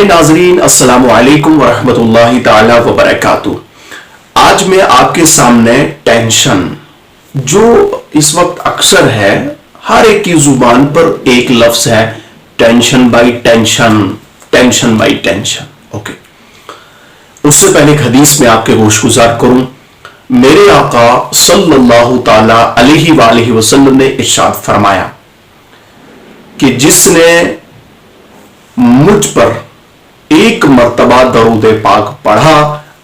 میرے ناظرین السلام علیکم ورحمۃ اللہ تعالی وبرکاتہ۔ آج میں آپ کے سامنے ٹینشن جو اس وقت اکثر ہے، ہر ایک کی زبان پر ایک لفظ ہے، tension by tension, tension by tension. Okay, اس سے پہلے ایک حدیث میں آپ کے گوش گزار کروں۔ میرے آقا صلی اللہ تعالی علیہ وآلہ وسلم نے ارشاد فرمایا کہ جس نے مجھ پر ایک مرتبہ درود پاک پڑھا،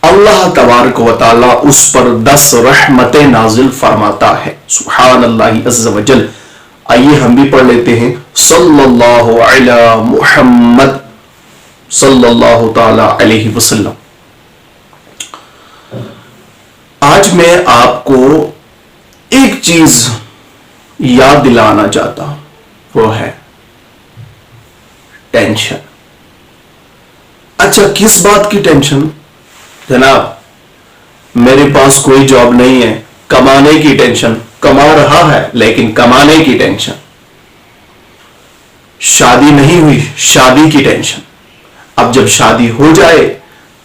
اللہ تبارک و تعالی اس پر 10 رحمتیں نازل فرماتا ہے۔ سبحان اللہ عز و جل۔ آئیے ہم بھی پڑھ لیتے ہیں، صلی اللہ علی محمد صلی اللہ تعالی علیہ وسلم۔ آج میں آپ کو ایک چیز یاد دلانا چاہتا ہوں، وہ ہے ٹینشن۔ اچھا، کس بات کی ٹینشن؟ جناب میرے پاس کوئی جاب نہیں ہے، کمانے کی ٹینشن، کما رہا ہے لیکن کمانے کی ٹینشن۔ شادی نہیں ہوئی، شادی کی ٹینشن۔ اب جب شادی ہو جائے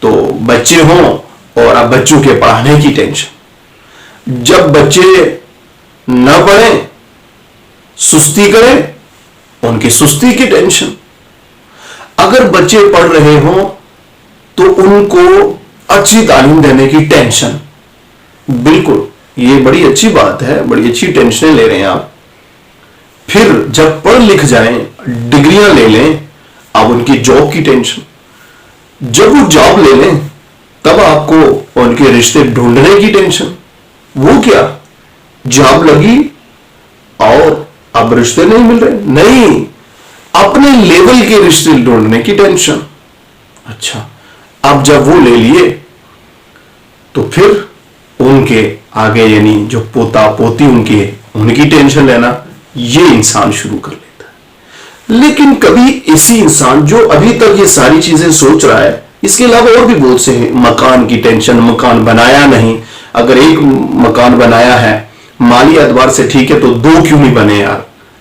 تو بچے ہوں اور اب بچوں کے پڑھانے کی ٹینشن۔ جب بچے نہ پڑھیں، سستی کریں، ان کی سستی کی ٹینشن۔ اگر بچے پڑھ رہے ہوں تو ان کو اچھی تعلیم دینے کی ٹینشن۔ بالکل، یہ بڑی اچھی بات ہے، بڑی اچھی ٹینشنیں لے رہے ہیں آپ۔ پھر جب پڑھ لکھ جائیں، ڈگریاں لے لیں، اب ان کی جاب کی ٹینشن۔ جب وہ جاب لے لیں تب آپ کو ان کے رشتے ڈھونڈنے کی ٹینشن۔ وہ کیا، جاب لگی اور اب رشتے نہیں مل رہے؟ نہیں، اپنے لیول کے رشتے ڈھونڈنے کی ٹینشن۔ اچھا، اب جب وہ لے لیے تو پھر ان کے آگے یعنی جو پوتا پوتی ان کی ٹینشن لینا، یہ انسان شروع کر لیتا ہے۔ لیکن کبھی اسی انسان جو ابھی تک یہ ساری چیزیں سوچ رہا ہے، اس کے علاوہ اور بھی بہت سے ہیں، مکان کی ٹینشن، مکان بنایا نہیں۔ اگر ایک مکان بنایا ہے مالی اعتبار سے ٹھیک ہے، تو 2 کیوں نہیں بنے یار؟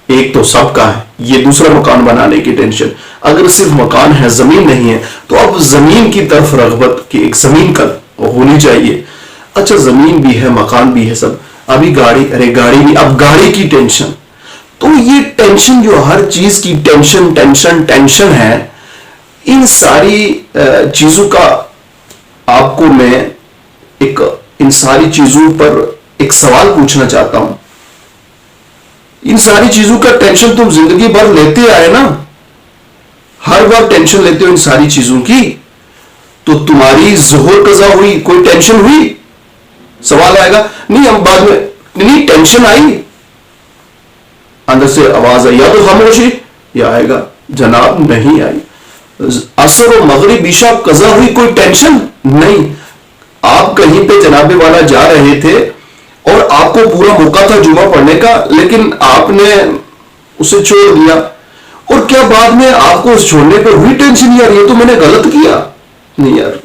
ایک تو سب کا ہے، یہ دوسرا مکان بنانے کی ٹینشن۔ اگر صرف مکان ہے، زمین نہیں ہے، تو اب زمین کی طرف رغبت کہ ایک زمین کا ہونی چاہیے۔ اچھا، زمین بھی ہے، مکان بھی ہے، سب۔ ابھی گاڑی، ارے گاڑی بھی، اب گاڑی کی ٹینشن۔ تو یہ ٹینشن جو ہر چیز کی ٹینشن ٹینشن ٹینشن ہے، ان ساری چیزوں کا آپ کو میں ان ساری چیزوں پر ایک سوال پوچھنا چاہتا ہوں۔ ان ساری چیزوں کا ٹینشن تم زندگی بھر لیتے آئے نا، ہر بار ٹینشن لیتے ہو ان ساری چیزوں کی، تو تمہاری ظہور قضا ہوئی، کوئی ٹینشن ہوئی؟ سوال آئے گا، نہیں ہم بعد میں، نہیں ٹینشن آئی، اندر سے آواز آئی، یا تو خاموشی یا آئے گا، جناب نہیں آئی۔ عصر و مغرب عشاء قضا ہوئی، کوئی ٹینشن نہیں۔ آپ کہیں پہ جناب والا جا رہے تھے اور آپ کو پورا موقع تھا جمعہ پڑھنے کا، لیکن آپ نے اسے چھوڑ دیا، اور کیا بعد میں آپ کو اس چھوڑنے پر ہوئی ٹینشن، یار یہ تو میں نے غلط کیا؟ نہیں یار،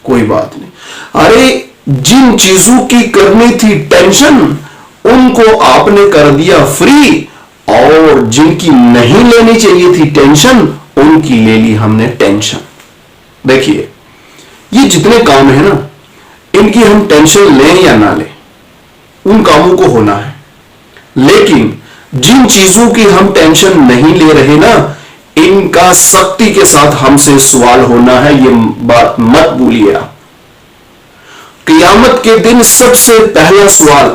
کوئی بات نہیں۔ ارے جن چیزوں کی کرنی تھی ٹینشن، ان کو آپ نے کر دیا فری، اور جن کی نہیں لینی چاہیے تھی ٹینشن، ان کی لے لی ہم نے ٹینشن۔ دیکھیے، یہ جتنے کام ہیں نا، ان کی ہم ٹینشن لیں یا نہ لیں، ان کاموں کو ہونا ہے۔ لیکن جن چیزوں کی ہم ٹینشن نہیں لے رہے نا، ان کا سختی کے ساتھ ہم سے سوال ہونا ہے، یہ بات مت بھولیے آپ۔ قیامت کے دن سب سے پہلا سوال،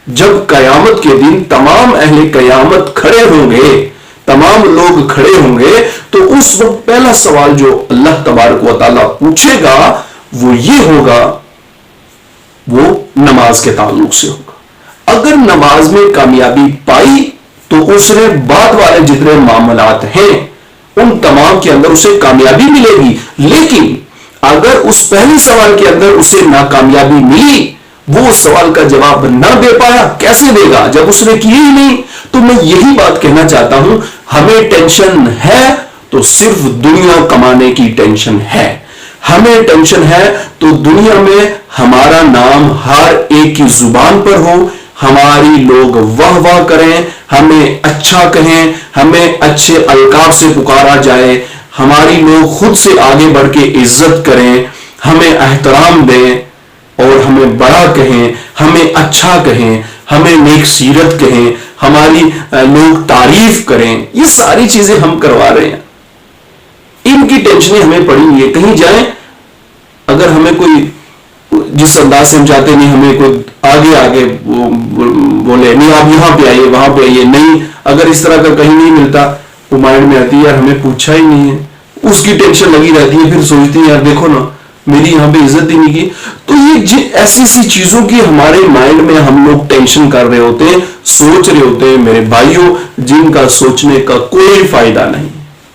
جب قیامت کے دن تمام اہل قیامت کھڑے ہوں گے، تمام لوگ کھڑے ہوں گے، تو اس وقت پہلا سوال جو اللہ تبارک و تعالیٰ پوچھے گا وہ یہ ہوگا، وہ نماز کے تعلق سے ہوگا۔ اگر نماز میں کامیابی پائی تو اس نے بعد والے جتنے معاملات ہیں ان تمام کے اندر اسے کامیابی ملے گی۔ لیکن اگر اس پہلے سوال کے اندر اسے ناکامیابی ملی، وہ اس سوال کا جواب نہ دے پایا، کیسے دے گا جب اس نے کیا ہی نہیں؟ تو میں یہی بات کہنا چاہتا ہوں، ہمیں ٹینشن ہے تو صرف دنیا کمانے کی ٹینشن ہے۔ ہمیں ٹینشن ہے تو دنیا میں ہمارا نام ہر ایک کی زبان پر ہو، ہماری لوگ واہ واہ کریں، ہمیں اچھا کہیں، ہمیں اچھے القاب سے پکارا جائے، ہماری لوگ خود سے آگے بڑھ کے عزت کریں، ہمیں احترام دیں اور ہمیں بڑا کہیں، ہمیں اچھا کہیں، ہمیں نیک سیرت کہیں، ہماری لوگ تعریف کریں، یہ ساری چیزیں ہم کروا رہے ہیں. ان کی ٹینشنیں ہمیں پڑی ہوئی ہے. کہیں جائیں اگر ہمیں کوئی جس انداز سے ہم چاہتے نہیں، ہمیں کوئی آگے بولے نہیں آپ یہاں پہ آئیے وہاں پہ آئیے، نہیں اگر اس طرح کا کہیں نہیں ملتا وہ مائنڈ میں آتی ہے یار ہمیں پوچھا ہی نہیں ہے، اس کی ٹینشن لگی رہتی ہے. پھر سوچتی ہے یار دیکھو نا میری یہاں پہ عزت ہی نہیں کی. تو یہ ایسی سی چیزوں کی ہمارے مائنڈ میں ہم لوگ ٹینشن کر رہے ہوتے ہیں، سوچ رہے ہوتے ہیں میرے بھائیوں، جن کا سوچنے کا کوئی فائدہ نہیں.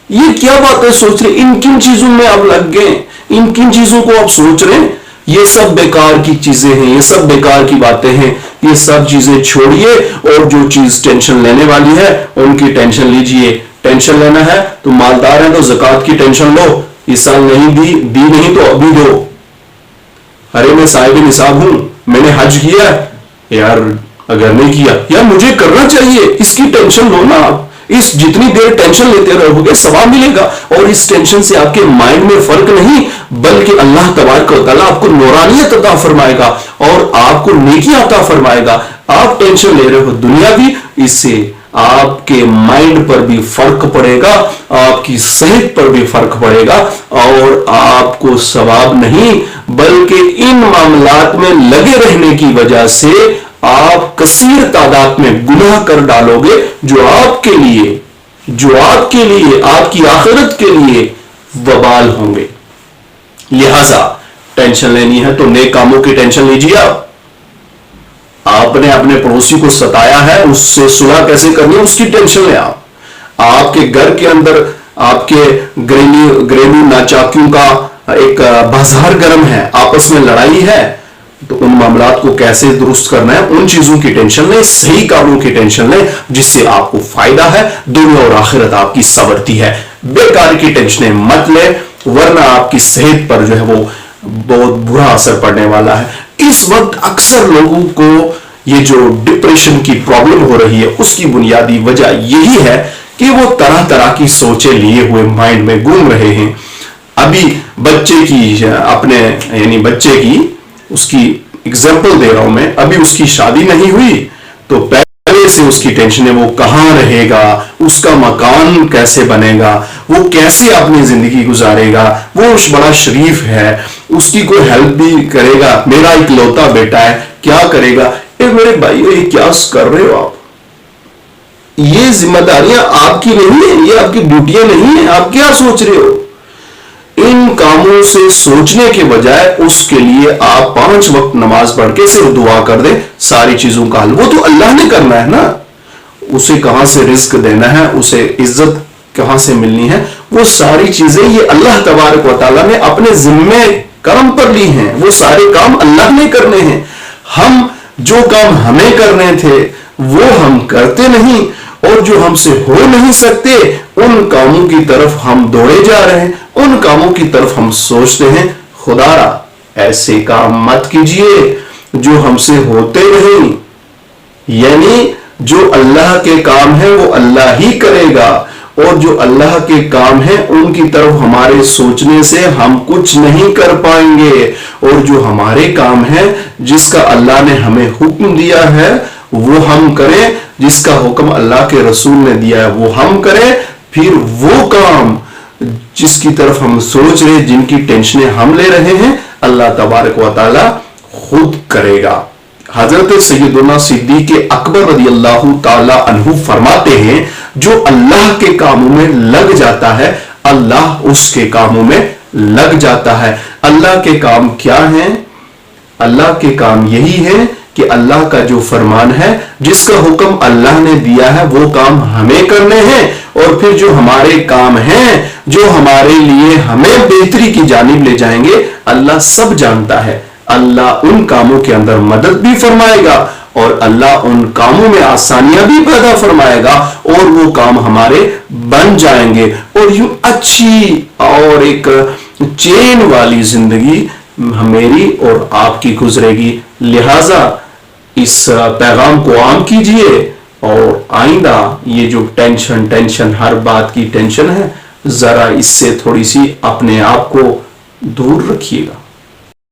یہ کیا بات ہے سوچ رہے، ان کن چیزوں میں آپ لگ گئے، ان کن چیزوں کو آپ سوچ رہے ہیں؟ یہ سب بیکار کی چیزیں ہیں، یہ سب بیکار کی باتیں ہیں. یہ سب چیزیں چھوڑیے اور جو چیز ٹینشن لینے والی ہے ان کی ٹینشن لیجئے. ٹینشن لینا ہے تو مالدار ہیں تو زکوٰۃ کی ٹینشن لو، اس سال نہیں دی نہیں تو ابھی دو. ارے میں صاحب نصاب ہوں، میں نے حج کیا یار، اگر نہیں کیا یار مجھے کرنا چاہیے، اس کی ٹینشن لو نا. آپ اس جتنی دیر ٹینشن لیتے رہو گے ثواب ملے گا، اور اس ٹینشن سے آپ کے مائنڈ میں فرق نہیں بلکہ اللہ تبارک و تعالیٰ آپ کو نورانیت عطا فرمائے گا اور آپ کو نیکی عطا فرمائے گا. آپ ٹینشن لے رہے ہو دنیا بھی، اس سے آپ کے مائنڈ پر بھی فرق پڑے گا، آپ کی صحت پر بھی فرق پڑے گا، اور آپ کو ثواب نہیں بلکہ ان معاملات میں لگے رہنے کی وجہ سے آپ کثیر تعداد میں گناہ کر ڈالو گے جو آپ کے لیے آپ کی آخرت کے لیے وبال ہوں گے. لہذا ٹینشن لینی ہے تو نیک کاموں کی ٹینشن لیجیے. آپ نے اپنے پڑوسی کو ستایا ہے، اس سے صلح کیسے کرنی ہے اس کی ٹینشن لیں. آپ کے گھر کے اندر آپ کے گھریلو ناچاکیوں کا ایک بازار گرم ہے، آپس میں لڑائی ہے، تو ان معاملات کو کیسے درست کرنا ہے ان چیزوں کی ٹینشن لیں. صحیح کاموں کی ٹینشن لیں جس سے آپ کو فائدہ ہے، دنیا اور آخرت آپ کی سنورتی ہے. بیکار کی ٹینشنیں مت لیں ورنہ آپ کی صحت پر جو ہے وہ بہت برا اثر پڑنے والا ہے. اس وقت اکثر لوگوں کو یہ جو ڈپریشن کی پرابلم ہو رہی ہے اس کی بنیادی وجہ یہی ہے کہ وہ طرح طرح کی سوچیں لیے ہوئے مائنڈ میں گھوم رہے ہیں. ابھی بچے کی اس کی اگزامپل دے رہا ہوں میں، ابھی اس کی شادی نہیں ہوئی تو پہلے سے اس کی ٹینشن ہے وہ کہاں رہے گا، اس کا مکان کیسے بنے گا، وہ کیسے اپنی زندگی گزارے گا، وہ بڑا شریف ہے، اس کی کوئی ہیلپ بھی کرے گا، میرا اکلوتا بیٹا ہے کیا کرے گا. میرے بھائیو یہ کیا کر رہے ہو آپ؟ یہ ذمہ داریاں آپ کی نہیں ہیں، یہ آپ کی ڈیوٹیاں نہیں ہیں. آپ کیا سوچ رہے ہو؟ ان کاموں سے سوچنے کے بجائے اس کے لیے آپ 5 وقت نماز پڑھ کے صرف دعا کر دیں، ساری چیزوں کا حل وہ تو اللہ نے کرنا ہے نا. اسے کہاں سے رزق دینا ہے، اسے عزت کہاں سے ملنی ہے، وہ ساری چیزیں یہ اللہ تبارک و تعالیٰ نے اپنے ذمے کرم پر لی ہیں. وہ سارے کام اللہ نے کرنے ہیں. ہم جو کام ہمیں کرنے تھے وہ ہم کرتے نہیں، اور جو ہم سے ہو نہیں سکتے ان کاموں کی طرف ہم دوڑے جا رہے ہیں، ان کاموں کی طرف ہم سوچتے ہیں خدا را ایسے کام مت کیجئے جو ہم سے ہوتے نہیں. یعنی جو اللہ کے کام ہیں وہ اللہ ہی کرے گا، اور جو اللہ کے کام ہیں ان کی طرف ہمارے سوچنے سے ہم کچھ نہیں کر پائیں گے. اور جو ہمارے کام ہیں جس کا اللہ نے ہمیں حکم دیا ہے وہ ہم کریں، جس کا حکم اللہ کے رسول نے دیا ہے وہ ہم کریں. پھر وہ کام جس کی طرف ہم سوچ رہے، جن کی ٹینشنیں ہم لے رہے ہیں، اللہ تبارک و تعالی خود کرے گا. حضرت سیدنا صدیق اکبر رضی اللہ تعالی عنہ فرماتے ہیں جو اللہ کے کاموں میں لگ جاتا ہے اللہ اس کے کاموں میں لگ جاتا ہے. اللہ کے کام کیا ہیں؟ اللہ کے کام یہی ہے کہ اللہ کا جو فرمان ہے، جس کا حکم اللہ نے دیا ہے وہ کام ہمیں کرنے ہیں، اور پھر جو ہمارے کام ہیں جو ہمارے لیے ہمیں بہتری کی جانب لے جائیں گے اللہ سب جانتا ہے. اللہ ان کاموں کے اندر مدد بھی فرمائے گا اور اللہ ان کاموں میں آسانیاں بھی پیدا فرمائے گا، اور وہ کام ہمارے بن جائیں گے، اور یوں اچھی اور ایک چین والی زندگی میری اور آپ کی گزرے گی. لہذا اس پیغام کو عام کیجئے، اور آئندہ یہ جو ٹینشن ہر بات کی ٹینشن ہے ذرا اس سے تھوڑی سی اپنے آپ کو دور رکھیے گا.